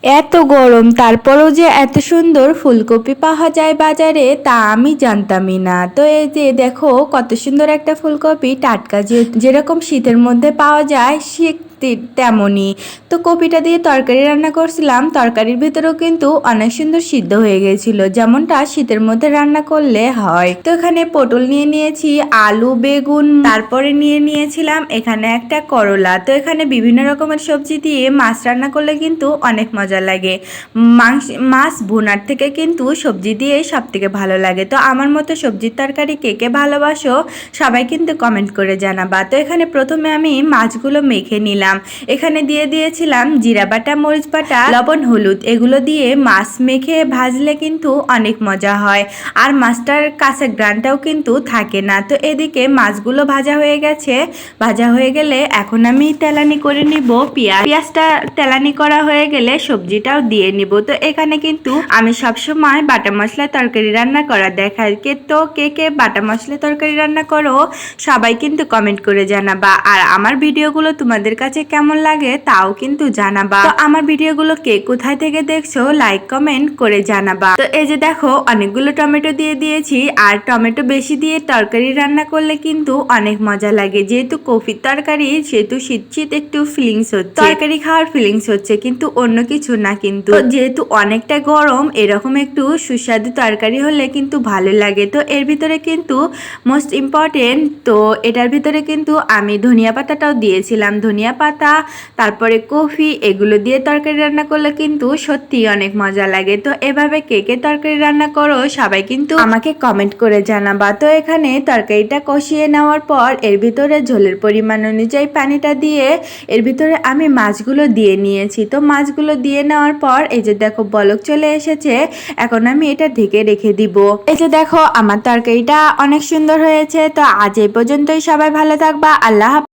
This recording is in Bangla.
এত গরম তারপরেও যে এত সুন্দর ফুলকপি পাওয়া যায় বাজারে তা আমি জানতামই না। তো এই যে দেখো কত সুন্দর একটা ফুলকপি, টাটকা যেরকম শীতের মধ্যে পাওয়া যায় তেমনই। তো কপিটা দিয়ে তরকারি রান্না করছিলাম, তরকারির ভিতরেও কিন্তু অনেক সুন্দর সিদ্ধ হয়ে গেছিল, যেমনটা শীতের মধ্যে রান্না করলে হয়। তো এখানে পটল নিয়ে নিয়েছি, আলু, বেগুন, তারপরে নিয়ে নিয়েছিলাম এখানে একটা করলা। তো এখানে বিভিন্ন রকমের সবজি দিয়ে মাছ রান্না করলে কিন্তু অনেক মজা লাগে। মাছ ভুনার থেকে কিন্তু সবজি দিয়ে সব থেকে ভালো লাগে। তো আমার মতো সবজির তরকারি কে কে ভালোবাসো সবাই কিন্তু কমেন্ট করে জানাবা। তো এখানে প্রথমে আমি মাছগুলো মেখে নিলাম। এখানে দিয়ে দিয়েছিলাম জিরা বাটা, মরিচ বাটা, লবণ, হলুদ, এগুলো দিয়ে মাছ মেখে ভাজলে কিন্তু অনেক মজা হয়, আর মাছটার কাছে গ্রানটাও কিন্তু থাকে না। তো এদিকে মাছগুলো ভাজা হয়ে গেছে। ভাজা হয়ে গেলে এখন আমি তেলানি করে নিব পেঁয়াজটা। তেলানি করা হয়ে গেলে সবজিটাও দিয়ে নিব। তো এখানে কিন্তু আমি সবসময় বাটা মশলা তরকারি রান্না করা দেখাই। কে কে বাটা মশলা তরকারি রান্না করো সবাই কিন্তু কমেন্ট করে জানাবা। আর আমার ভিডিওগুলো তোমাদের কাছে কেমন লাগে তাও কিন্তু জানাবা। তো আমার ভিডিওগুলো কে কোথায় থেকে দেখছো লাইক কমেন্ট করে জানাবা। তো এই যে দেখো অনেকগুলো টমেটো দিয়ে দিয়েছি, আর টমেটো বেশি দিয়ে তরকারি রান্না করলে কিন্তু অনেক মজা লাগে। যেহেতু কফির তরকারি সেহেতু শীত শীত একটু ফিলিংস হচ্ছে, তরকারি খাওয়ার ফিলিংস হচ্ছে, কিন্তু অন্য কিছু না। কিন্তু যেহেতু অনেকটা গরম, এরকম একটু সুস্বাদু তরকারি হলে কিন্তু ভালো লাগে। তো এর ভিতরে কিন্তু মোস্ট ইম্পর্টেন্ট, তো এটার ভিতরে কিন্তু আমি ধনিয়া পাতাটাও দিয়েছিলাম। ধনিয়া পাতা, তারপরে কফি, এগুলো দিয়ে তরকারি রান্না করলে কিন্তু সত্যি অনেক মজা লাগে। তো এভাবে কে কে তরকারি রান্না করো সবাই কিন্তু আমাকে কমেন্ট করে জানাবা। তো এখানে তরকারিটা কষিয়ে নেওয়ার পর এর ভিতরে ঝোলের পরিমাণ অনুযায়ী পানিটা দিয়ে এর ভিতরে আমি মাছগুলো দিয়ে নিয়েছি। তো মাছগুলো দিয়ে নেওয়ার পর এই যে দেখো বলক চলে এসেছে, এখন আমি এটা ঢেকে রেখে দিব। এই যে দেখো আমার তরকারিটা অনেক সুন্দর হয়েছে। তো আজ এই পর্যন্তই, সবাই ভালো থাকবা। আল্লাহ হাফেজ।